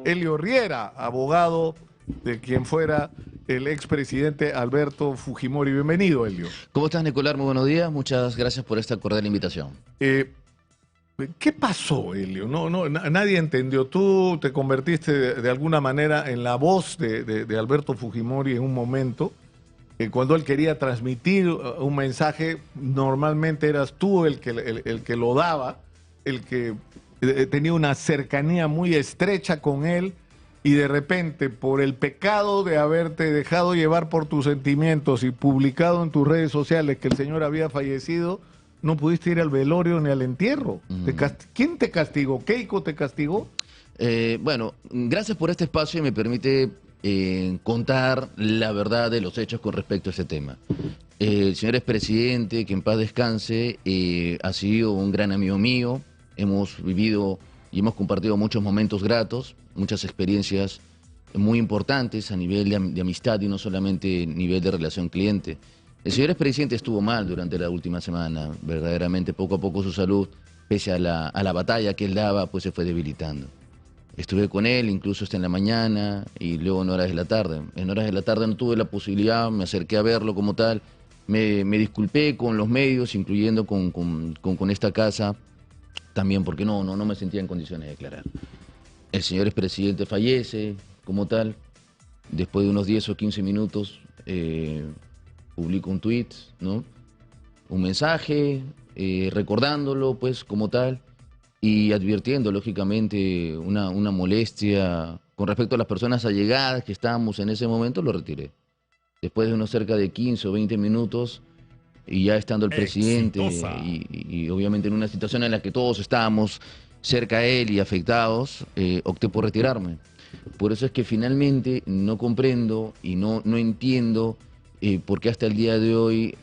Elio Riera, abogado de quien fuera el expresidente Alberto Fujimori. Bienvenido, Elio. ¿Cómo estás, Nicolás? Muy buenos días. Muchas gracias por esta cordial invitación. ¿Qué pasó, Elio? Nadie entendió. Tú te convertiste de alguna manera en la voz de Alberto Fujimori en un momento. Cuando él quería transmitir un mensaje, normalmente eras tú el que lo daba, el que tenía una cercanía muy estrecha con él, y de repente, por el pecado de haberte dejado llevar por tus sentimientos y publicado en tus redes sociales que el señor había fallecido, no pudiste ir al velorio ni al entierro. ¿Quién te castigó? ¿Keiko te castigó? Bueno, gracias por este espacio y me permite contar la verdad de los hechos con respecto a ese tema. El señor expresidente, que en paz descanse, ha sido un gran amigo mío. Hemos vivido y hemos compartido muchos momentos gratos, muchas experiencias muy importantes a nivel de amistad y no solamente a nivel de relación cliente. El señor expresidente estuvo mal durante la última semana, verdaderamente poco a poco su salud, pese a la batalla que él daba, pues se fue debilitando. Estuve con él incluso hasta en la mañana y luego en horas de la tarde. En horas de la tarde no tuve la posibilidad, me acerqué a verlo como tal, me disculpé con los medios, incluyendo con esta casa, también porque no me sentía en condiciones de declarar. El señor expresidente fallece como tal, después de unos 10 o 15 minutos publico un tweet, ¿no? Un mensaje, recordándolo pues como tal y advirtiendo lógicamente una molestia con respecto a las personas allegadas que estábamos en ese momento. Lo retiré. Después de unos cerca de 15 o 20 minutos y ya estando el presidente y obviamente en una situación en la que todos estábamos cerca a él y afectados, opté por retirarme. Por eso es que finalmente no comprendo y no entiendo por qué hasta el día de hoy,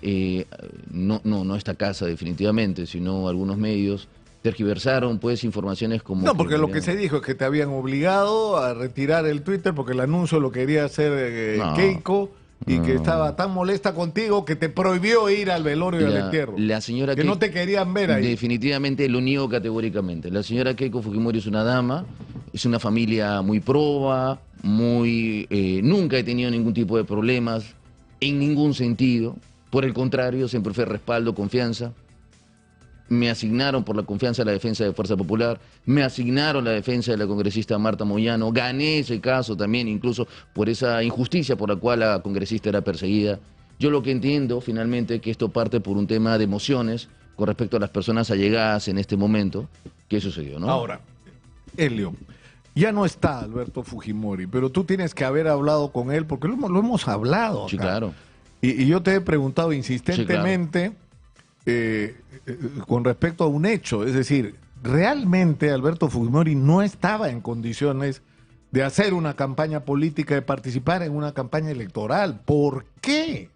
no esta casa definitivamente, sino algunos medios tergiversaron pues informaciones como... No, porque lo que se dijo es que te habían obligado a retirar el Twitter porque el anuncio lo quería hacer Keiko, y que estaba tan molesta contigo que te prohibió ir al velorio y al entierro. La señora que no te querían ver ahí. Definitivamente lo niego categóricamente. La señora Keiko Fujimori es una dama, es una familia muy proba, nunca he tenido ningún tipo de problemas en ningún sentido. Por el contrario, siempre fue respaldo, confianza. Me asignaron por la confianza a la defensa de Fuerza Popular, me asignaron la defensa de la congresista Marta Moyano, gané ese caso también, incluso por esa injusticia por la cual la congresista era perseguida. Yo lo que entiendo finalmente es que esto parte por un tema de emociones con respecto a las personas allegadas en este momento. ¿Qué sucedió, no? Ahora, Elio, ya no está Alberto Fujimori, pero tú tienes que haber hablado con él, porque lo hemos hablado acá. Sí, claro. Y yo te he preguntado insistentemente... Sí, claro. Con respecto a un hecho, es decir, realmente Alberto Fujimori no estaba en condiciones de hacer una campaña política, de participar en una campaña electoral. ¿Por qué?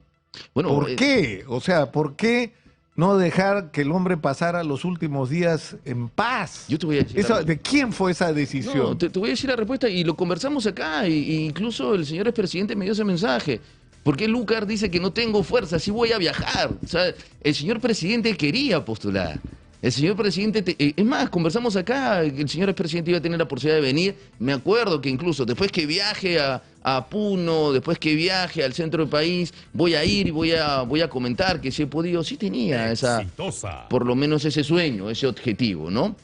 Bueno, ¿Por qué? O sea, ¿por qué no dejar que el hombre pasara los últimos días en paz? Yo te voy a decir ¿De quién fue esa decisión? No, te voy a decir la respuesta y lo conversamos acá, y incluso el señor expresidente me dio ese mensaje. Porque Lucar dice que no tengo fuerza, sí voy a viajar. O sea, el señor presidente quería postular. El señor presidente, es más, conversamos acá, el señor expresidente iba a tener la posibilidad de venir. Me acuerdo que incluso después que viaje a Puno, después que viaje al centro del país, voy a ir y voy a comentar que si he podido. Sí tenía por lo menos ese sueño, ese objetivo, ¿no?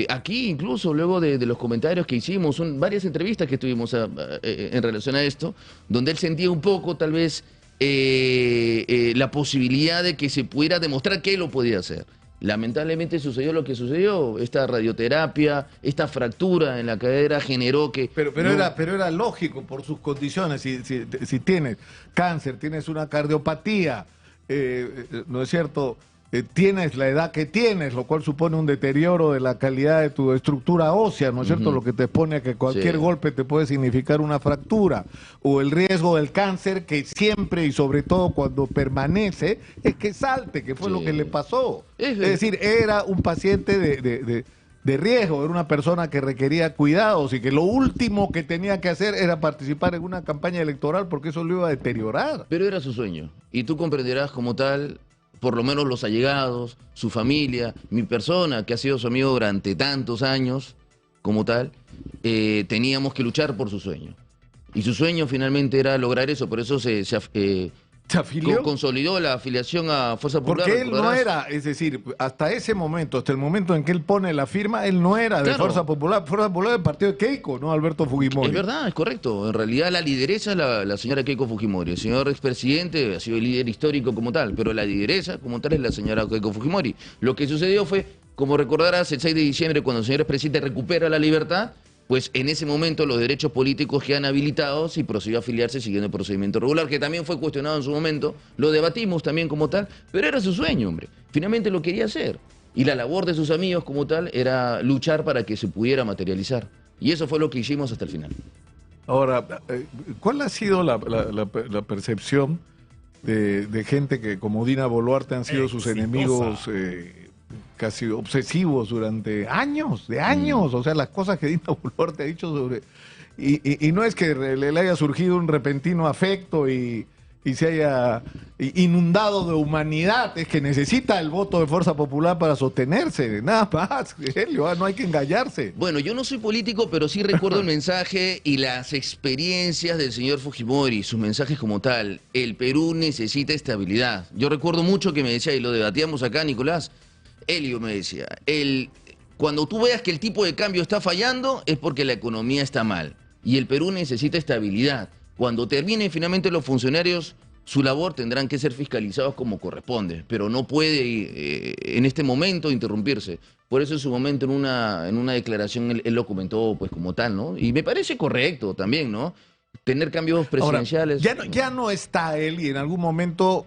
Aquí incluso luego de los comentarios que hicimos, son varias entrevistas que tuvimos en relación a esto, donde él sentía un poco tal vez la posibilidad de que se pudiera demostrar que él lo podía hacer. Lamentablemente sucedió lo que sucedió, esta radioterapia, esta fractura en la cadera generó que... Pero era lógico por sus condiciones. Si tienes cáncer, tienes una cardiopatía, ¿no es cierto?, tienes la edad que tienes, lo cual supone un deterioro de la calidad de tu estructura ósea, ¿no es cierto? Lo que te expone a que cualquier golpe te puede significar una fractura, o el riesgo del cáncer, que siempre y sobre todo cuando permanece, es que salte, que fue lo que le pasó. Es decir, era un paciente de riesgo, era una persona que requería cuidados y que lo último que tenía que hacer era participar en una campaña electoral porque eso lo iba a deteriorar. Pero era su sueño, y tú comprenderás como tal... por lo menos los allegados, su familia, mi persona, que ha sido su amigo durante tantos años, como tal, teníamos que luchar por su sueño. Y su sueño finalmente era lograr eso, por eso ¿Se afilió? consolidó la afiliación a Fuerza Popular. Porque él no recordarás. era, es decir, hasta ese momento, hasta el momento en que él pone la firma, él no era de Claro. Fuerza Popular. Fuerza Popular del partido de Keiko, ¿no? Alberto Fujimori. Es verdad, es correcto. En realidad la lideresa es la señora Keiko Fujimori. El señor expresidente ha sido el líder histórico como tal, pero la lideresa como tal es la señora Keiko Fujimori. Lo que sucedió fue, como recordarás, el 6 de diciembre, cuando el señor expresidente recupera la libertad, pues en ese momento los derechos políticos quedan habilitados y procedió a afiliarse siguiendo el procedimiento regular, que también fue cuestionado en su momento, lo debatimos también como tal, pero era su sueño, hombre. Finalmente lo quería hacer. Y la labor de sus amigos como tal era luchar para que se pudiera materializar. Y eso fue lo que hicimos hasta el final. Ahora, ¿cuál ha sido la percepción de gente que, como Dina Boluarte, han sido sus enemigos casi obsesivos durante años, de años? O sea, las cosas que Dina Boluarte ha dicho sobre... Y no es que le haya surgido un repentino afecto y se haya inundado de humanidad, es que necesita el voto de Fuerza Popular para sostenerse, nada más, Helio, no hay que engañarse. Bueno, yo no soy político, pero sí recuerdo el mensaje y las experiencias del señor Fujimori, sus mensajes como tal. El Perú necesita estabilidad. Yo recuerdo mucho que me decía, y lo debatíamos acá, Nicolás, Helio me decía, cuando tú veas que el tipo de cambio está fallando es porque la economía está mal. Y el Perú necesita estabilidad. Cuando terminen finalmente los funcionarios su labor, tendrán que ser fiscalizados como corresponde, pero no puede en este momento interrumpirse. Por eso en su momento en una declaración él lo comentó pues como tal, ¿no? Y me parece correcto también, ¿no? Tener cambios presidenciales. Ahora, ya no está él y en algún momento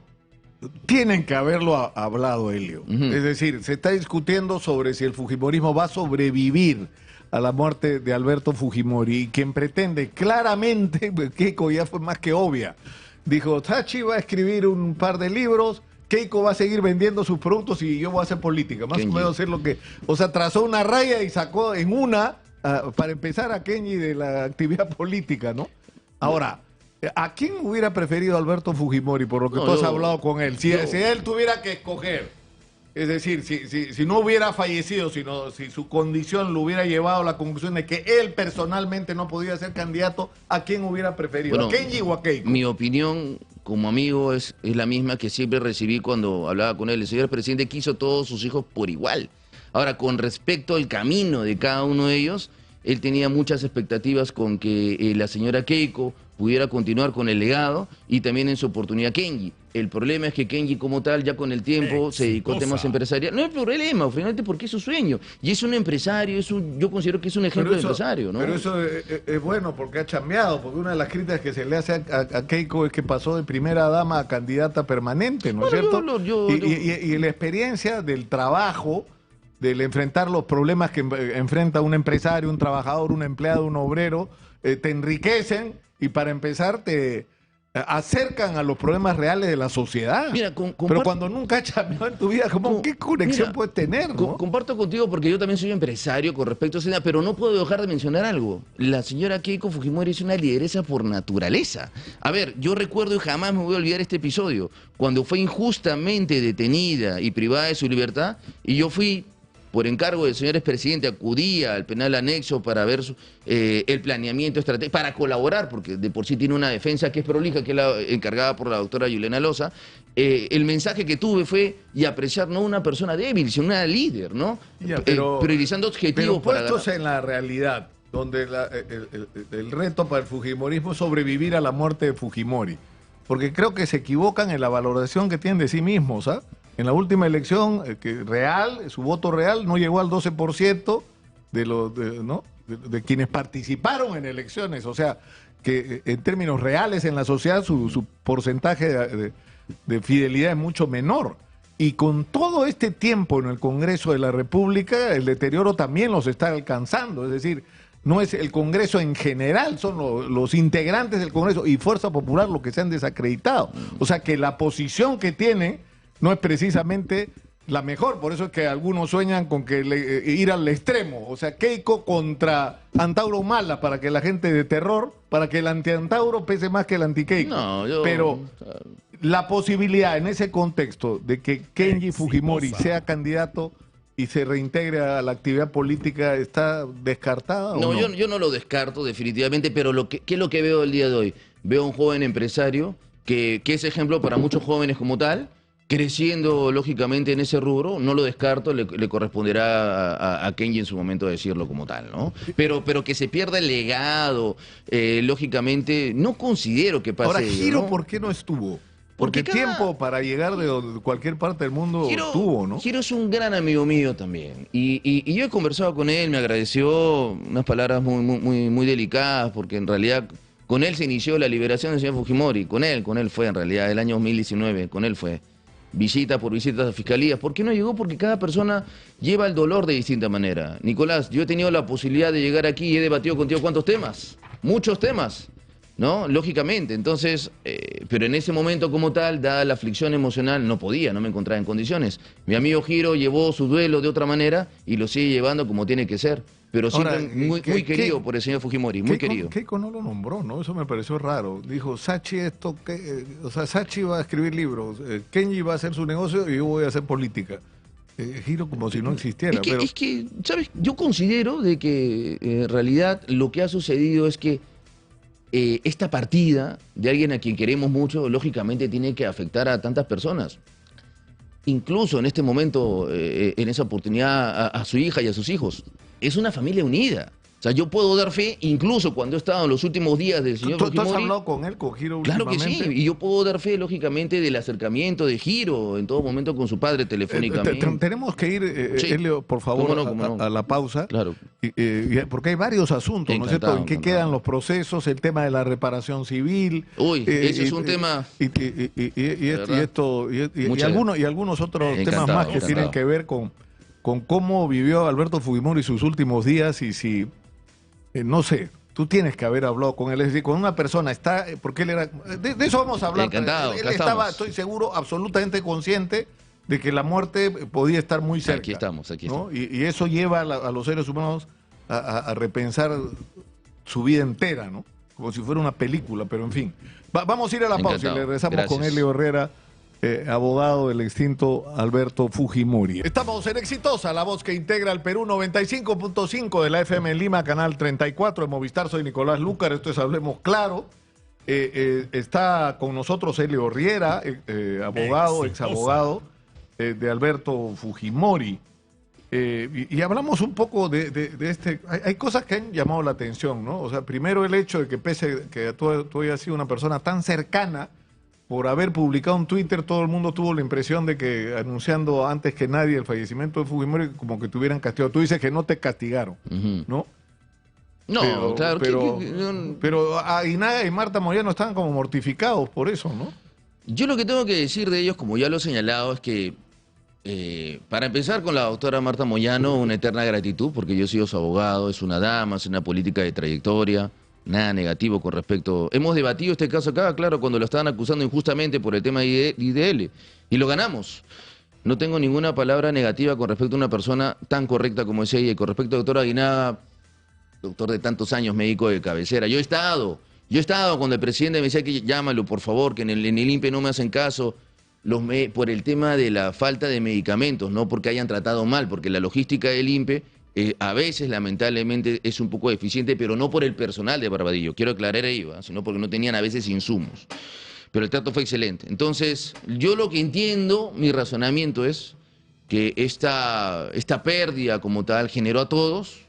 tienen que haberlo hablado, Helio. Es decir, se está discutiendo sobre si el fujimorismo va a sobrevivir a la muerte de Alberto Fujimori, y quien pretende claramente, Keiko ya fue más que obvia, dijo, Tachi va a escribir un par de libros, Keiko va a seguir vendiendo sus productos y yo voy a hacer política, más o menos hacer lo que... O sea, trazó una raya y sacó en una, para empezar, a Kenji de la actividad política, ¿no? Ahora, ¿a quién hubiera preferido Alberto Fujimori, por lo que tú has hablado con él? Si él tuviera que escoger... Es decir, si no hubiera fallecido, si su condición lo hubiera llevado a la conclusión de que él personalmente no podía ser candidato, ¿a quién hubiera preferido? Bueno, ¿A Kenji o a Keiko? Mi opinión como amigo es la misma que siempre recibí cuando hablaba con él. El señor presidente quiso a todos sus hijos por igual. Ahora, con respecto al camino de cada uno de ellos, él tenía muchas expectativas con que la señora Keiko pudiera continuar con el legado y también en su oportunidad Kenji. El problema es que Kenji como tal ya con el tiempo se dedicó a temas empresariales. No hay problema, finalmente porque es su sueño. Y es un empresario, yo considero que es un ejemplo de empresario, ¿no? Pero eso es bueno porque ha chambeado, porque una de las críticas que se le hace a Keiko es que pasó de primera dama a candidata permanente, ¿no es cierto? Y la experiencia del trabajo, del enfrentar los problemas que enfrenta un empresario, un trabajador, un empleado, un obrero, te enriquecen y para empezar te acercan a los problemas reales de la sociedad. Mira, pero cuando nunca has chambeado en tu vida, ¿qué conexión puedes tener? ¿No? Comparto contigo porque yo también soy empresario con respecto a ese tema, pero no puedo dejar de mencionar algo. La señora Keiko Fujimori es una lideresa por naturaleza. A ver, yo recuerdo y jamás me voy a olvidar este episodio, cuando fue injustamente detenida y privada de su libertad, y yo fui... por encargo del señor expresidente, acudía al penal anexo para ver el planeamiento estratégico, para colaborar, porque de por sí tiene una defensa que es prolija, que es la encargada por la doctora Yulena Loza. El mensaje que tuve fue y apreciar no una persona débil, sino una líder, ¿no? Priorizando objetivos. Pero puestos en la realidad, donde el reto para el fujimorismo es sobrevivir a la muerte de Fujimori, porque creo que se equivocan en la valoración que tienen de sí mismos, ¿ah? En la última elección, su voto real no llegó al 12% de quienes participaron en elecciones. O sea, que en términos reales en la sociedad su porcentaje de fidelidad es mucho menor. Y con todo este tiempo en el Congreso de la República, el deterioro también los está alcanzando. Es decir, no es el Congreso en general, son los integrantes del Congreso y Fuerza Popular los que se han desacreditado. O sea, que la posición que tienen no es precisamente la mejor, por eso es que algunos sueñan con ir al extremo, o sea, Keiko contra Antauro Humala, para que la gente de terror, para que el anti-Antauro pese más que el anti-Keiko. Pero la posibilidad en ese contexto de que Kenji Fujimori sea candidato, y se reintegre a la actividad política, ¿está descartada No, o no? yo no lo descarto definitivamente, pero ¿qué es lo que veo el día de hoy? Veo a un joven empresario que es ejemplo para muchos jóvenes como tal, creciendo lógicamente en ese rubro, no lo descarto, le corresponderá a Kenji en su momento decirlo como tal, ¿no? Pero que se pierda el legado, lógicamente, no considero que pase Ahora, ello, Giro, ¿no? ¿por qué no estuvo? Porque Porque tiempo para llegar de cualquier parte del mundo tuvo, ¿no? Giro es un gran amigo mío también. Y yo he conversado con él, me agradeció unas palabras muy delicadas, porque en realidad con él se inició la liberación del señor Fujimori. Con él fue en realidad, el año 2019, con él fue. Visita por visitas a fiscalías. ¿Por qué no llegó? Porque cada persona lleva el dolor de distinta manera. Nicolás, yo he tenido la posibilidad de llegar aquí y he debatido contigo ¿cuántos temas? Muchos temas, ¿no? Lógicamente. Entonces, pero en ese momento como tal, dada la aflicción emocional, no podía, no me encontraba en condiciones. Mi amigo Giro llevó su duelo de otra manera y lo sigue llevando como tiene que ser. Pero siempre Ahora, muy querido por el señor Fujimori, muy querido. Keiko no lo nombró, ¿no? Eso me pareció raro. Dijo, Sachi o sea, Sachi va a escribir libros, Kenji va a hacer su negocio y yo voy a hacer política. Giro como si no existiera. Es que, ¿sabes? Yo considero de que en realidad lo que ha sucedido es que esta partida de alguien a quien queremos mucho, lógicamente tiene que afectar a tantas personas. Incluso en este momento, en esa oportunidad, a su hija y a sus hijos. Es una familia unida. O sea, yo puedo dar fe, incluso cuando he estado en los últimos días del señor ¿Tú Fujimori. has hablado con él, con Giro Claro que sí, últimamente? y yo puedo dar fe, lógicamente, del acercamiento de Giro en todo momento con su padre telefónicamente. Tenemos que ir, Sí. Elio, por favor, Cómo no. a la pausa. Claro. Porque hay varios asuntos, ¿no es cierto? Encantado, ¿En qué encantado. quedan los procesos? El tema de la reparación civil. Uy, ese es un tema. Y algunos otros temas Encantado, más que encantado. tienen que ver con cómo vivió Alberto Fujimori sus últimos días y si, no sé, tú tienes que haber hablado con él, es decir, con una persona, porque él era, de eso vamos a hablar. Encantado, Él acá estaba, estamos. estoy seguro, absolutamente consciente de que la muerte podía estar muy cerca. Aquí estamos. ¿no? Y eso lleva a los seres humanos a repensar su vida entera, ¿no? Como si fuera una película, pero en fin. Vamos a ir a la pausa y Encantado. le regresamos con Gracias. Elio Herrera, abogado del extinto Alberto Fujimori. Estamos en Exitosa, la voz que integra el Perú, 95.5 de la FM en Lima, canal 34 de Movistar. Soy Nicolás Lúcar, esto es Hablemos Claro. Está con nosotros Elio Herrera, abogado, exabogado de Alberto Fujimori. Y hablamos un poco de este. Hay cosas que han llamado la atención, ¿no? O sea, primero el hecho de que pese que tú hayas sido una persona tan cercana, por haber publicado en Twitter, todo el mundo tuvo la impresión de que anunciando antes que nadie el fallecimiento de Fujimori, como que te hubieran castigado. Tú dices que no te castigaron, ¿no? No, claro. Pero Aguinaga y Marta Moyano estaban como mortificados por eso, ¿no? Yo lo que tengo que decir de ellos, como ya lo he señalado, es que para empezar con la doctora Marta Moyano, una eterna gratitud, porque yo he sido su abogado, es una dama, es una política de trayectoria, nada negativo con respecto. Hemos debatido este caso acá, claro, cuando lo estaban acusando injustamente por el tema de IDL, y lo ganamos. No tengo ninguna palabra negativa con respecto a una persona tan correcta como es ella, y con respecto a doctora Aguinaga, doctor de tantos años, médico de cabecera. Yo he estado cuando el presidente me decía que llámalo, por favor, que en el INPE no me hacen caso, por el tema de la falta de medicamentos, no porque hayan tratado mal, porque la logística del INPE a veces, lamentablemente, es un poco deficiente, pero no por el personal de Barbadillo, quiero aclarar ahí, sino porque no tenían a veces insumos. Pero el trato fue excelente. Entonces, yo lo que entiendo, mi razonamiento es que esta pérdida como tal generó a todos,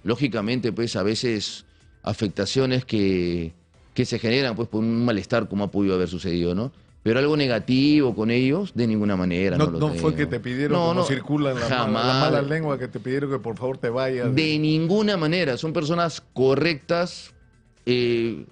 lógicamente, pues a veces afectaciones que se generan pues por un malestar como ha podido haber sucedido, ¿no? Pero algo negativo con ellos, de ninguna manera. No fue que te pidieron, como circulan la mala lengua, que te pidieron que por favor te vayas. De ninguna manera, son personas correctas.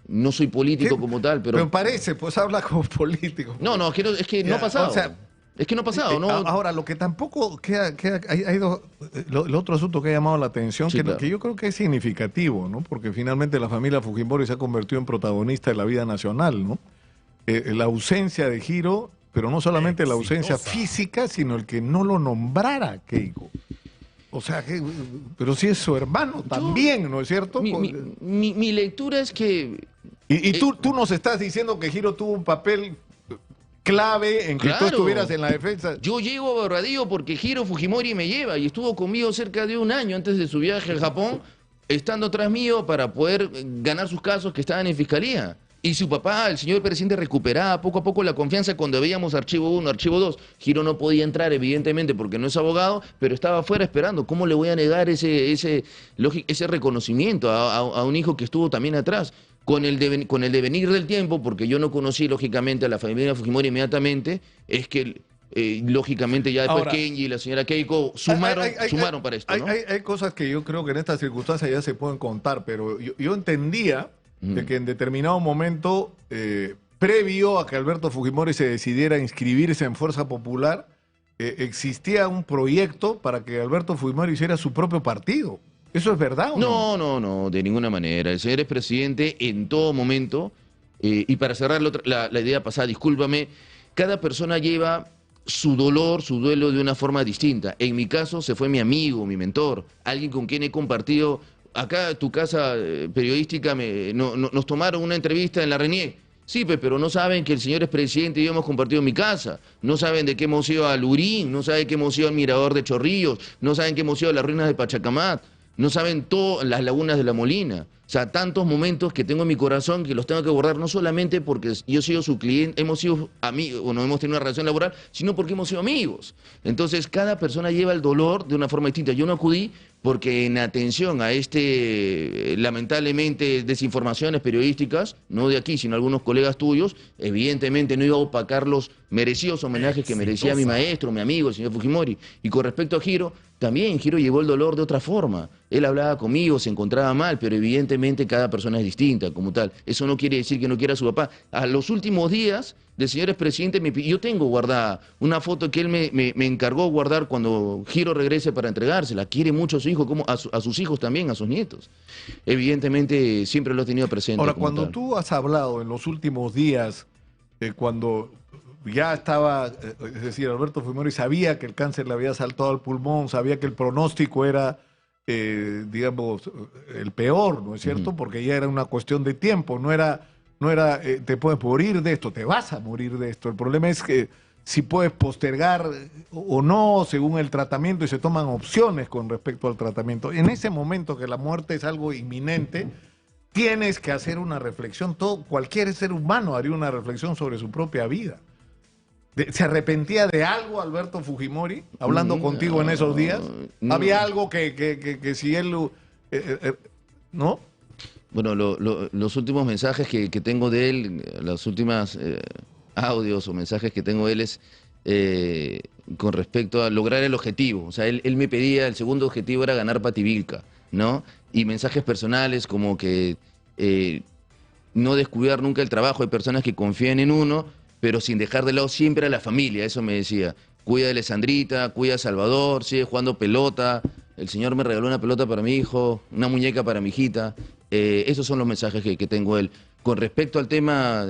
No soy político como tal, pero... Pero parece, pues habla como político. No, es que no ha pasado. O sea, es que no ha pasado, ¿no? Ahora, lo que tampoco hay el otro asunto que ha llamado la atención, Sí, que, claro. que yo creo que es significativo, ¿no? Porque finalmente la familia Fujimori se ha convertido en protagonista de la vida nacional, ¿no? La ausencia de Giro, pero no solamente la ausencia física, sino el que no lo nombrara Keiko. O sea, pero sí es su hermano también, ¿no es cierto? Mi lectura es que... Y tú nos estás diciendo que Giro tuvo un papel clave en que tú Claro. estuvieras en la defensa. Yo llego a Barbadillo porque Hiro Fujimori me lleva y estuvo conmigo cerca de un año antes de su viaje a Japón, estando tras mío para poder ganar sus casos que estaban en fiscalía. Y su papá, el señor presidente, recuperaba poco a poco la confianza cuando veíamos archivo 1, archivo 2. Giro no podía entrar, evidentemente, porque no es abogado, pero estaba afuera esperando. ¿Cómo le voy a negar ese reconocimiento a un hijo que estuvo también atrás? Con el devenir del tiempo, porque yo no conocí, lógicamente, a la familia Fujimori inmediatamente, es que, lógicamente, ya después Ahora, Kenji y la señora Keiko sumaron para esto, ¿no? Hay cosas que yo creo que en estas circunstancias ya se pueden contar, pero yo entendía de que en determinado momento, previo a que Alberto Fujimori se decidiera a inscribirse en Fuerza Popular, existía un proyecto para que Alberto Fujimori hiciera su propio partido. ¿Eso es verdad o no? No, de ninguna manera. El señor expresidente en todo momento, y para cerrar la idea pasada, discúlpame, cada persona lleva su dolor, su duelo de una forma distinta. En mi caso se fue mi amigo, mi mentor, alguien con quien he compartido. Acá tu casa periodística nos tomaron una entrevista en la RENIEC. Sí, pero no saben que el señor expresidente y yo hemos compartido mi casa. No saben de qué hemos ido a Lurín, no saben que hemos ido al Mirador de Chorrillos, no saben que hemos ido a las ruinas de Pachacamac, no saben todas las lagunas de La Molina. O sea, tantos momentos que tengo en mi corazón que los tengo que guardar, no solamente porque yo he sido su cliente, hemos sido amigos, o no hemos tenido una relación laboral, sino porque hemos sido amigos. Entonces, cada persona lleva el dolor de una forma distinta. Yo no acudí porque en atención a lamentablemente, desinformaciones periodísticas, no de aquí, sino algunos colegas tuyos, evidentemente no iba a opacar los merecidos homenajes que merecía mi maestro, mi amigo, el señor Fujimori. Y con respecto a Giro, también Giro llevó el dolor de otra forma. Él hablaba conmigo, se encontraba mal, pero evidentemente cada persona es distinta como tal. Eso no quiere decir que no quiera a su papá. A los últimos días del señor expresidente, yo tengo guardada una foto que él me encargó guardar cuando Giro regrese para entregársela. Quiere mucho a su hijo, como a sus hijos también, a sus nietos. Evidentemente siempre lo ha tenido presente. Ahora, como cuando tal. tú has hablado en los últimos días, cuando ya estaba, es decir, Alberto Fujimori sabía que el cáncer le había saltado al pulmón, sabía que el pronóstico era, digamos, el peor, ¿no es cierto? Porque ya era una cuestión de tiempo, no era te puedes morir de esto, te vas a morir de esto. El problema es que si puedes postergar o no según el tratamiento y se toman opciones con respecto al tratamiento. En ese momento que la muerte es algo inminente, tienes que hacer una reflexión. Cualquier ser humano haría una reflexión sobre su propia vida. ¿Se arrepentía de algo Alberto Fujimori, hablando contigo en esos días? No. ¿Había algo que si él... ¿no? Bueno, los últimos mensajes que tengo de él, las últimas audios o mensajes que tengo de él es con respecto a lograr el objetivo. O sea, él me pedía, el segundo objetivo era ganar Pativilca, ¿no? Y mensajes personales como que no descuidar nunca el trabajo. Hay personas que confían en uno, pero sin dejar de lado siempre a la familia. Eso me decía. Cuida de Alessandrita, cuida a Salvador, sigue jugando pelota. El señor me regaló una pelota para mi hijo, una muñeca para mi hijita. Esos son los mensajes que tengo él. Con respecto al tema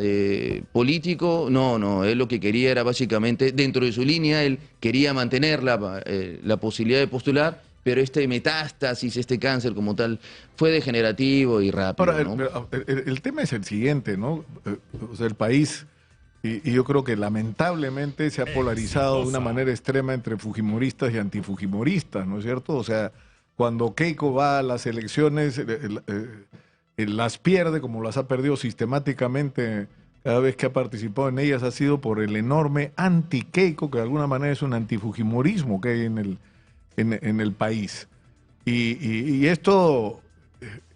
político, no, él lo que quería era básicamente, dentro de su línea, él quería mantener la posibilidad de postular, pero este metástasis, este cáncer como tal, fue degenerativo y rápido. Ahora, ¿no? el tema es el siguiente, ¿no? O sea, el país, y yo creo que lamentablemente se ha polarizado de una manera extrema entre fujimoristas y antifujimoristas, ¿no es cierto? O sea, cuando Keiko va a las elecciones, las pierde como las ha perdido sistemáticamente cada vez que ha participado en ellas, ha sido por el enorme anti-Keiko, que de alguna manera es un antifujimorismo que hay en el país. Y esto,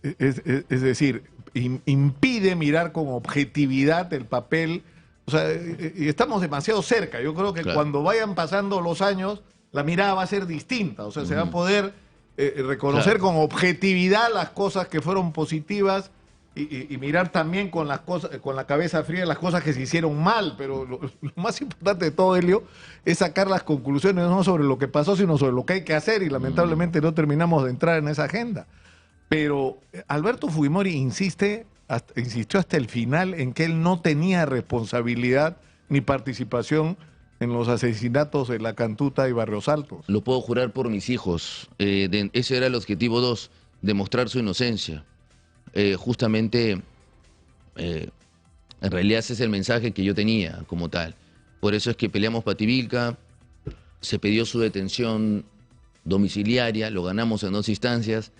es decir, impide mirar con objetividad el papel. O sea, y estamos demasiado cerca. Yo creo que Claro. Cuando vayan pasando los años, la mirada va a ser distinta. O sea, se va a poder reconocer con objetividad las cosas que fueron positivas y mirar también con las cosas, con la cabeza fría las cosas que se hicieron mal. Pero lo más importante de todo, Helio, es sacar las conclusiones no sobre lo que pasó, sino sobre lo que hay que hacer. Y lamentablemente no terminamos de entrar en esa agenda. Pero Alberto Fujimori insistió hasta el final en que él no tenía responsabilidad ni participación en los asesinatos de La Cantuta y Barrios Altos. Lo puedo jurar por mis hijos. Ese era el objetivo 2, demostrar su inocencia. Justamente, en realidad ese es el mensaje que yo tenía como tal. Por eso es que peleamos Pativilca, se pidió su detención domiciliaria, lo ganamos en 2 instancias.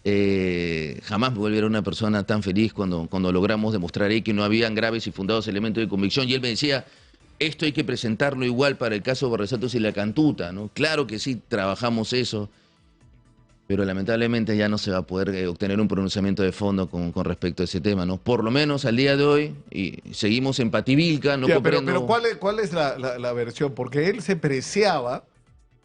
Jamás me volví a ver una persona tan feliz cuando logramos demostrar ahí que no habían graves y fundados elementos de convicción. Y él me decía, esto hay que presentarlo igual para el caso Barrios y La Cantuta, ¿no? Claro que sí, trabajamos eso, pero lamentablemente ya no se va a poder obtener un pronunciamiento de fondo con respecto a ese tema, ¿no? Por lo menos al día de hoy, y seguimos en Pativilca, no comprendo... Pero ¿cuál es la versión? Porque él se preciaba,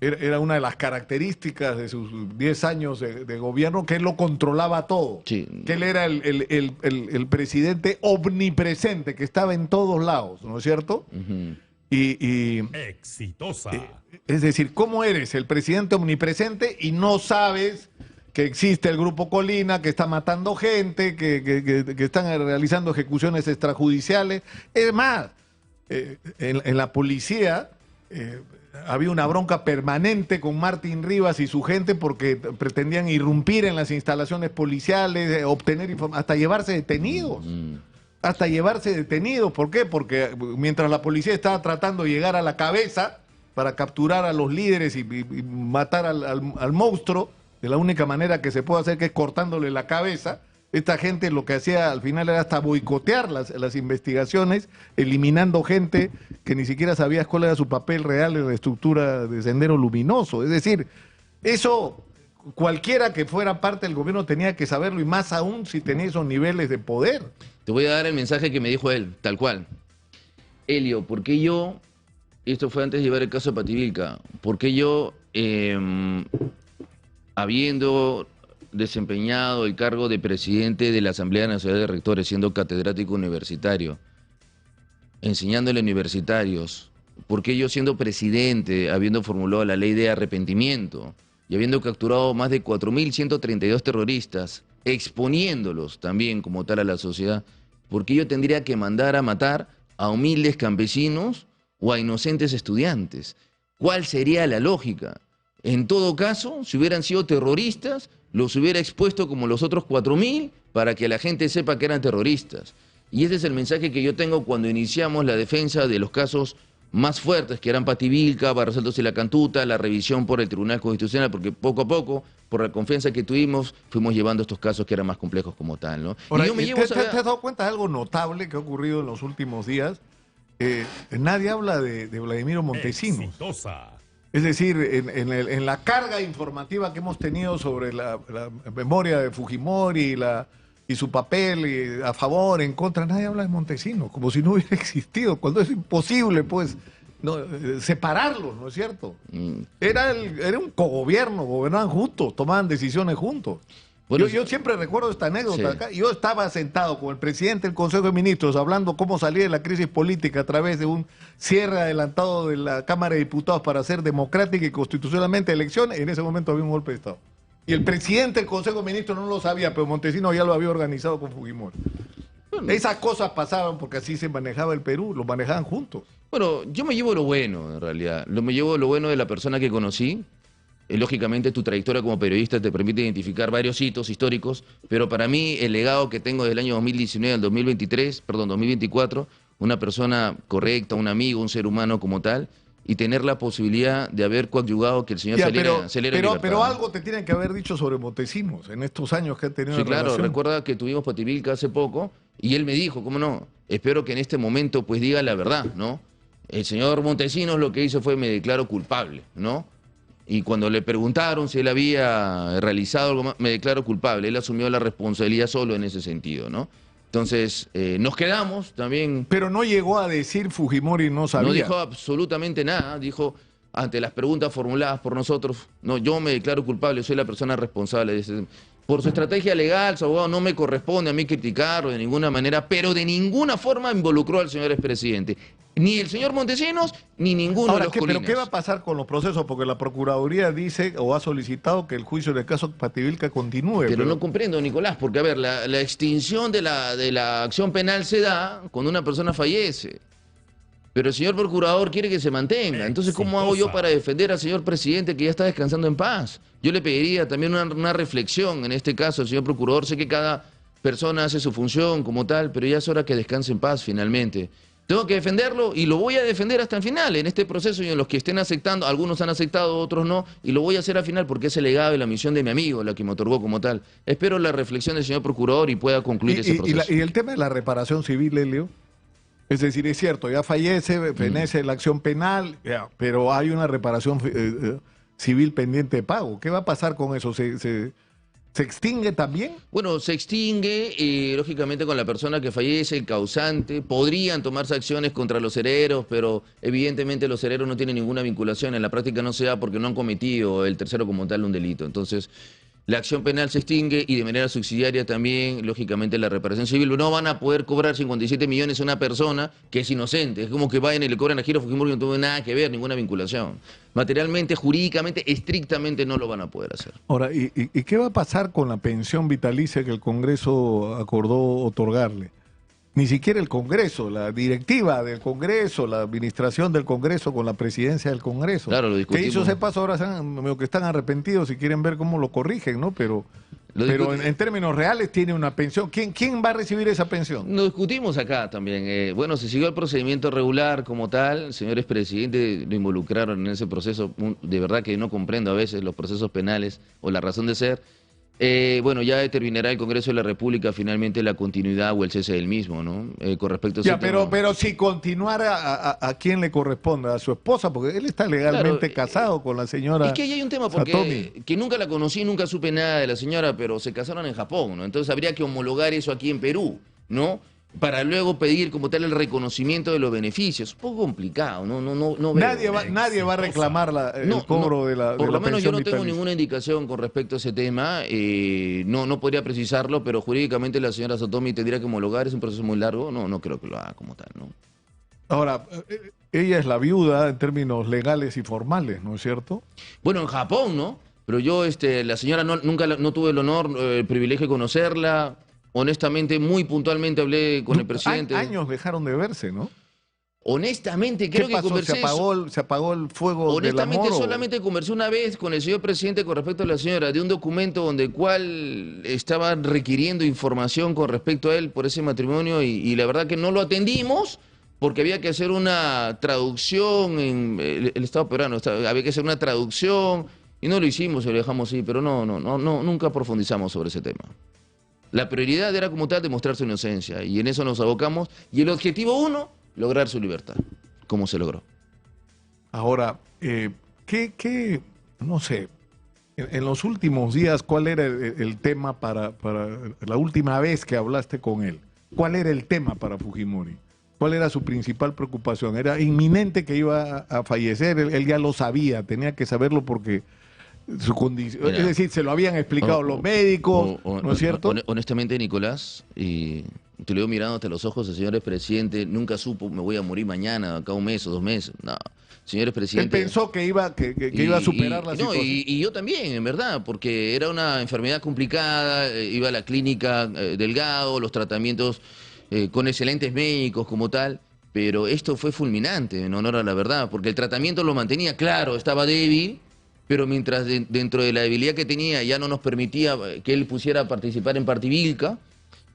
era una de las características de sus 10 años de gobierno, que él lo controlaba todo. Sí. Que él era el presidente omnipresente, que estaba en todos lados, ¿no es cierto? Ujú. Exitosa. Es decir, ¿cómo eres el presidente omnipresente y no sabes que existe el Grupo Colina, que está matando gente, que están realizando ejecuciones extrajudiciales? Es más, en la policía había una bronca permanente con Martín Rivas y su gente porque pretendían irrumpir en las instalaciones policiales, obtener información, hasta llevarse detenidos. Hasta llevarse detenidos. ¿Por qué? Porque mientras la policía estaba tratando de llegar a la cabeza para capturar a los líderes y matar al monstruo, de la única manera que se puede hacer, que es cortándole la cabeza, esta gente lo que hacía al final era hasta boicotear las investigaciones, eliminando gente que ni siquiera sabía cuál era su papel real en la estructura de Sendero Luminoso. Es decir, eso cualquiera que fuera parte del gobierno tenía que saberlo, y más aún si tenía esos niveles de poder. Te voy a dar el mensaje que me dijo él, tal cual. Elio, ¿por qué yo, esto fue antes de llevar el caso de Pativilca, por qué yo, habiendo desempeñado el cargo de presidente de la Asamblea Nacional de Rectores, siendo catedrático universitario, enseñándole a universitarios, por qué yo siendo presidente, habiendo formulado la ley de arrepentimiento y habiendo capturado más de 4.132 terroristas, exponiéndolos también como tal a la sociedad, ¿por qué yo tendría que mandar a matar a humildes campesinos o a inocentes estudiantes? ¿Cuál sería la lógica? En todo caso, si hubieran sido terroristas, los hubiera expuesto como los otros 4.000 para que la gente sepa que eran terroristas. Y ese es el mensaje que yo tengo cuando iniciamos la defensa de los casos más fuertes, que eran Pativilca, Barrios y La Cantuta, la revisión por el Tribunal Constitucional, porque poco a poco, por la confianza que tuvimos, fuimos llevando estos casos que eran más complejos como tal, ¿no? Ahora, Y yo me llevo ¿te has dado cuenta de algo notable que ha ocurrido en los últimos días? Nadie habla de Vladimiro Montesinos. Exitosa. Es decir, en la carga informativa que hemos tenido sobre la memoria de Fujimori y su papel a favor, en contra, nadie habla de Montesinos, como si no hubiera existido, cuando es imposible, pues, separarlos, ¿no es cierto? Era un cogobierno, gobernaban juntos, tomaban decisiones juntos. Bueno, yo siempre recuerdo esta anécdota sí. acá. Yo estaba sentado con el presidente del Consejo de Ministros hablando cómo salir de la crisis política a través de un cierre adelantado de la Cámara de Diputados para hacer democrática y constitucionalmente elecciones. En ese momento había un golpe de Estado. Y el presidente del Consejo de Ministros no lo sabía, pero Montesinos ya lo había organizado con Fujimori. Bueno, esas cosas pasaban porque así se manejaba el Perú, lo manejaban juntos. Bueno, yo me llevo lo bueno, en realidad. Me llevo lo bueno de la persona que conocí. Lógicamente tu trayectoria como periodista te permite identificar varios hitos históricos, pero para mí el legado que tengo del año 2019 al 2024, una persona correcta, un amigo, un ser humano como tal, y tener la posibilidad de haber coadyuvado que el señor saliera en libertad. Pero algo te tienen que haber dicho sobre Montesinos en estos años que ha tenido. Sí, claro, relación. recuerda que tuvimos Pativilca hace poco y él me dijo, ¿cómo no? Espero que en este momento pues diga la verdad, ¿no? El señor Montesinos lo que hizo fue me declaro culpable, ¿no? Y cuando le preguntaron si él había realizado algo más, me declaro culpable. Él asumió la responsabilidad solo en ese sentido, ¿no? Entonces, nos quedamos también... Pero no llegó a decir Fujimori no sabía. No dijo absolutamente nada. Dijo, ante las preguntas formuladas por nosotros, no, yo me declaro culpable, soy la persona responsable de ese... Por su estrategia legal, su abogado, no me corresponde a mí criticarlo de ninguna manera, pero de ninguna forma involucró al señor expresidente. Ni el señor Montesinos, ni ninguno de los colinas. ¿Pero qué va a pasar con los procesos? Porque la Procuraduría dice o ha solicitado que el juicio del caso Pativilca continúe. Pero no comprendo, Nicolás, porque a ver, la extinción de la acción penal se da cuando una persona fallece. Pero el señor procurador quiere que se mantenga. Entonces, ¿cómo hago yo para defender al señor presidente que ya está descansando en paz? Yo le pediría también una reflexión en este caso al señor procurador. Sé que cada persona hace su función como tal, pero ya es hora que descanse en paz finalmente. Tengo que defenderlo y lo voy a defender hasta el final, en este proceso y en los que estén aceptando, algunos han aceptado, otros no, y lo voy a hacer al final porque es el legado y la misión de mi amigo, la que me otorgó como tal. Espero la reflexión del señor procurador y pueda concluir ese proceso. Y el tema de la reparación civil, Elio, es decir, es cierto, ya fallece, fenece la acción penal, ya, pero hay una reparación civil pendiente de pago. ¿Qué va a pasar con eso? ¿Se extingue también? Bueno, se extingue, lógicamente, con la persona que fallece, el causante. Podrían tomarse acciones contra los herederos, pero evidentemente los herederos no tienen ninguna vinculación. En la práctica no se da porque no han cometido el tercero como tal un delito. Entonces, la acción penal se extingue y de manera subsidiaria también, lógicamente, la reparación civil. No van a poder cobrar 57 millones a una persona que es inocente. Es como que vayan y le cobran a Giro Fujimori y no tuvo nada que ver, ninguna vinculación. Materialmente, jurídicamente, estrictamente no lo van a poder hacer. Ahora, ¿y qué va a pasar con la pensión vitalicia que el Congreso acordó otorgarle? Ni siquiera el Congreso, la directiva del Congreso, la administración del Congreso con la presidencia del Congreso. Claro, lo discutimos. Que hizo ese paso, ahora que están arrepentidos y quieren ver cómo lo corrigen, ¿no? Pero en términos reales tiene una pensión. ¿Quién va a recibir esa pensión? Lo discutimos acá también. Bueno, se siguió el procedimiento regular como tal. Señores presidentes, lo involucraron en ese proceso. De verdad que no comprendo a veces los procesos penales o la razón de ser. Bueno, ya determinará el Congreso de la República finalmente la continuidad o el cese del mismo, ¿no? Con respecto a ese tema. Pero si continuara, ¿a quién le corresponde? ¿A su esposa? Porque él está legalmente casado con la señora. Es que ahí hay un tema, porque que nunca la conocí, nunca supe nada de la señora, pero se casaron en Japón, ¿no? Entonces habría que homologar eso aquí en Perú, ¿no? Para luego pedir como tal el reconocimiento de los beneficios. Un poco complicado, no veo. Nadie va a reclamar el cobro de la Por lo menos yo no vitalicia. tengo ninguna indicación con respecto a ese tema. No podría precisarlo, pero jurídicamente la señora Satomi tendría que homologar. Es un proceso muy largo. No creo que lo haga como tal, ¿no? Ahora, ella es la viuda en términos legales y formales, ¿no es cierto? Bueno, en Japón, ¿no? Pero yo, la señora nunca no tuve el honor, el privilegio de conocerla. Honestamente, muy puntualmente hablé con el presidente. Años dejaron de verse, ¿no? Honestamente, creo que conversé. ¿Se apagó el fuego honestamente, del amor? Solamente conversé una vez con el señor presidente con respecto a la señora, de un documento donde el cual estaba requiriendo información con respecto a él por ese matrimonio y la verdad que no lo atendimos porque había que hacer una traducción en el Estado peruano, había que hacer una traducción y no lo hicimos, lo dejamos así, pero nunca profundizamos sobre ese tema. La prioridad era como tal demostrar su inocencia y en eso nos abocamos. Y el objetivo 1, lograr su libertad, como se logró. Ahora, no sé, en los últimos días, ¿cuál era el tema para la última vez que hablaste con él? ¿Cuál era el tema para Fujimori? ¿Cuál era su principal preocupación? Era inminente que iba a fallecer, él ya lo sabía, tenía que saberlo porque su condición, es decir, se lo habían explicado los médicos, ¿no es cierto? Honestamente, Nicolás, y te lo digo mirándote a los ojos, el señor presidente nunca supo, me voy a morir mañana, acá un mes o 2 meses, no. Señor presidente. Él pensó que iba a superar la situación. Y yo también, en verdad, porque era una enfermedad complicada, iba a la clínica Delgado, los tratamientos con excelentes médicos como tal, pero esto fue fulminante, en honor a la verdad, porque el tratamiento lo mantenía, claro, estaba débil, pero mientras dentro de la debilidad que tenía ya no nos permitía que él pusiera a participar en Partivilca,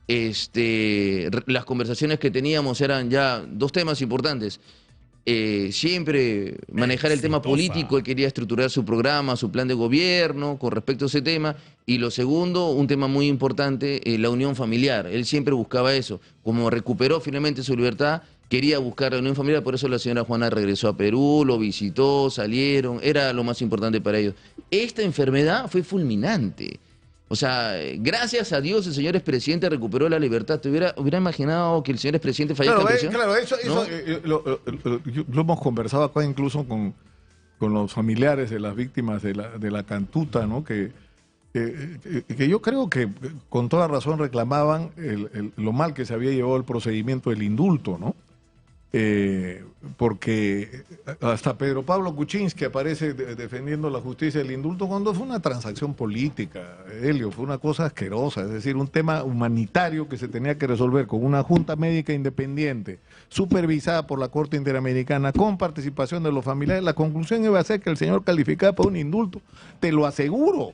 las conversaciones que teníamos eran ya 2 temas importantes. Siempre manejar el tema político, él quería estructurar su programa, su plan de gobierno con respecto a ese tema, y lo segundo, un tema muy importante, la unión familiar. Él siempre buscaba eso. Como recuperó finalmente su libertad, quería buscar la unión familiar, por eso la señora Juana regresó a Perú, lo visitó, salieron, era lo más importante para ellos. Esta enfermedad fue fulminante. O sea, gracias a Dios el señor expresidente recuperó la libertad. ¿Te hubiera imaginado que el señor expresidente fallezca en prisión? Claro, eso ¿No? Lo hemos conversado acá incluso con los familiares de las víctimas de la cantuta, ¿no? Que yo creo que con toda razón reclamaban lo mal que se había llevado el procedimiento del indulto, ¿no? Porque hasta Pedro Pablo Kuczynski aparece defendiendo la justicia del indulto cuando fue una transacción política, Helio, fue una cosa asquerosa, es decir, un tema humanitario que se tenía que resolver con una junta médica independiente, supervisada por la Corte Interamericana, con participación de los familiares. La conclusión iba a ser que el señor calificaba por un indulto, te lo aseguro,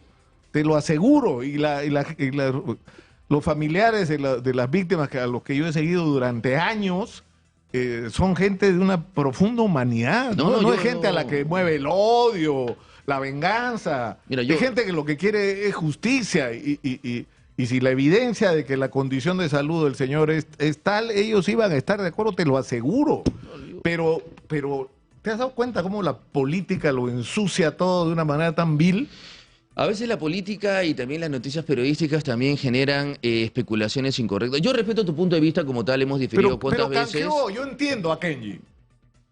y los familiares de las víctimas a los que yo he seguido durante años son gente de una profunda humanidad, ¿no? No es gente a la que mueve el odio, la venganza. Mira, Es gente que lo que quiere es justicia y si la evidencia de que la condición de salud del señor es tal, ellos iban a estar de acuerdo, te lo aseguro. Pero ¿te has dado cuenta cómo la política lo ensucia todo de una manera tan vil? A veces la política y también las noticias periodísticas también generan especulaciones incorrectas. Yo respeto tu punto de vista como tal, hemos diferido cuántas veces. Canjeó, yo entiendo a Kenji.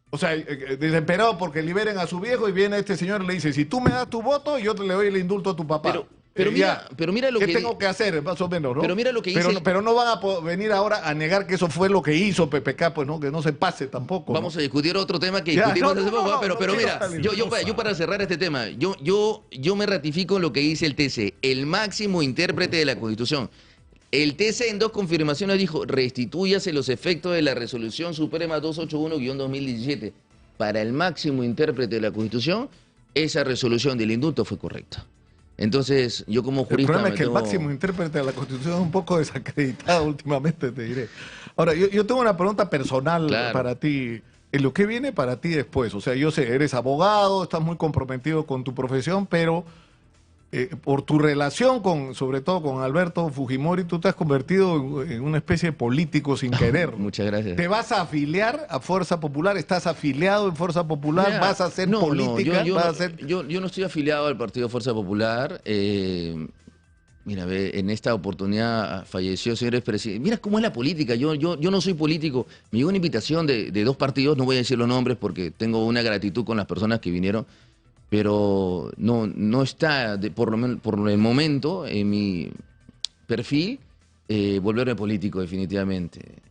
O sea, desesperado porque liberen a su viejo y viene este señor y le dice, si tú me das tu voto, yo te le doy el indulto a tu papá. Pero mira lo ¿qué que... tengo que hacer, más o menos, ¿no? Pero mira lo que dice... Pero no van a venir ahora a negar que eso fue lo que hizo PPK, pues no, que no se pase tampoco. Vamos a discutir otro tema que Ya, discutimos no, hace poco, pero mira, salir, yo para cerrar este tema, yo me ratifico en lo que dice el TC, el máximo intérprete de la Constitución. El TC en 2 confirmaciones dijo, restitúyase los efectos de la Resolución Suprema 281-2017. Para el máximo intérprete de la Constitución, esa resolución del indulto fue correcta. Entonces, yo como jurista... El problema es que el máximo intérprete de la Constitución es un poco desacreditado últimamente, te diré. Ahora, yo tengo una pregunta personal para ti. En lo que viene para ti después, o sea, yo sé, eres abogado, estás muy comprometido con tu profesión, pero por tu relación sobre todo con Alberto Fujimori, tú te has convertido en una especie de político sin querer. Muchas gracias. ¿Te vas a afiliar a Fuerza Popular? ¿Estás afiliado en Fuerza Popular? Mira, ¿vas a hacer política? Yo no estoy afiliado al Partido Fuerza Popular. Mira, en esta oportunidad falleció, señores presidentes. Mira cómo es la política. Yo no soy político. Me llegó una invitación de 2 partidos, no voy a decir los nombres porque tengo una gratitud con las personas que vinieron, pero no está, por el momento, en mi perfil, volverme político definitivamente.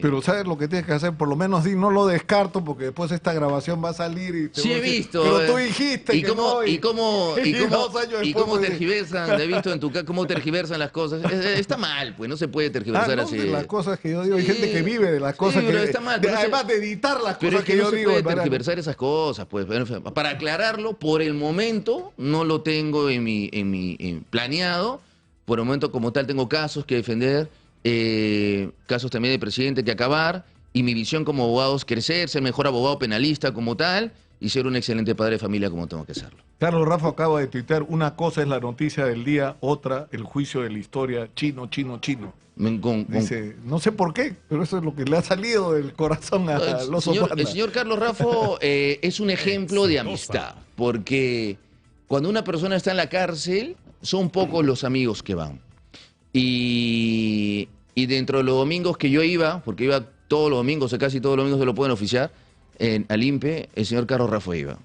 Pero ¿sabes lo que tienes que hacer? Por lo menos no lo descarto porque después esta grabación va a salir y te sí, voy a he decir, visto. Pero tú dijiste y que cómo, no. Y cómo tergiversan, he visto en tu casa cómo tergiversan las cosas. Está mal, pues no se puede tergiversar así. De las cosas que yo digo. Hay gente que vive de las cosas que... Está mal, además de editar las pero cosas es que yo digo. No se puede tergiversar esas cosas, pues. Para aclararlo, por el momento no lo tengo en mi planeado. Por el momento como tal tengo casos que defender. Casos también de presidente que acabar, y mi visión como abogado es crecer, ser mejor abogado penalista como tal y ser un excelente padre de familia como tengo que serlo. Carlos Rafa acaba de tuitear, una cosa es la noticia del día, otra el juicio de la historia, chino. Dice, no sé por qué, pero eso es lo que le ha salido del corazón al oso panda. El señor Carlos Raffo es un ejemplo de amistad, porque cuando una persona está en la cárcel, son pocos los amigos que van. Y dentro de los domingos que yo iba, porque iba todos los domingos, o casi todos los domingos se lo pueden oficiar, al INPE, el señor Carlos Raffo iba.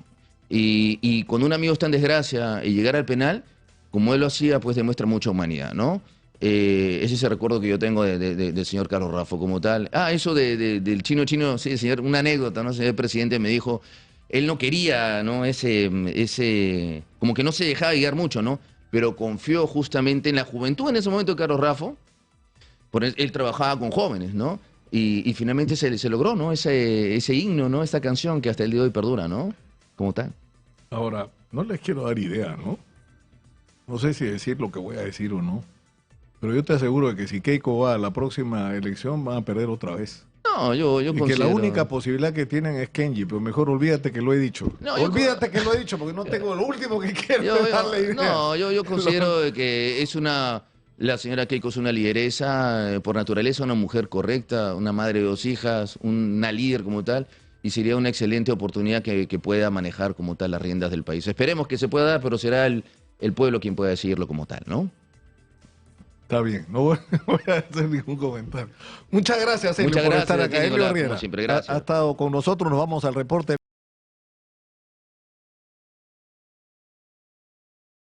Y cuando un amigo está en desgracia y llegar al penal, como él lo hacía, pues demuestra mucha humanidad, ¿no? Ese es el recuerdo que yo tengo del señor Carlos Raffo como tal. Eso del chino, sí, señor, una anécdota, ¿no? El señor presidente me dijo, él no quería, ¿no? Como que no se dejaba guiar mucho, ¿no? Pero confió justamente en la juventud en ese momento de Carlos Raffo, porque él trabajaba con jóvenes, ¿no? Y finalmente se logró, ¿no? Ese himno, ¿no? Esta canción que hasta el día de hoy perdura, ¿no? Como tal. Ahora, no les quiero dar idea, ¿no? No sé si decir lo que voy a decir o no, pero yo te aseguro de que si Keiko va a la próxima elección, van a perder otra vez. No, yo considero... que la única posibilidad que tienen es Kenji, pero mejor olvídate que lo he dicho. No, olvídate que lo he dicho, porque no tengo lo último que quiero es darle idea. No, yo considero que la señora Keiko es una lideresa, por naturaleza una mujer correcta, una madre de 2 hijas, una líder como tal, y sería una excelente oportunidad que pueda manejar como tal las riendas del país. Esperemos que se pueda dar, pero será el pueblo quien pueda decidirlo como tal, ¿no? Está bien, no voy a hacer ningún comentario. Muchas gracias, Elio, por estar acá. Elio Riera siempre, gracias. Ha estado con nosotros, nos vamos al reporte.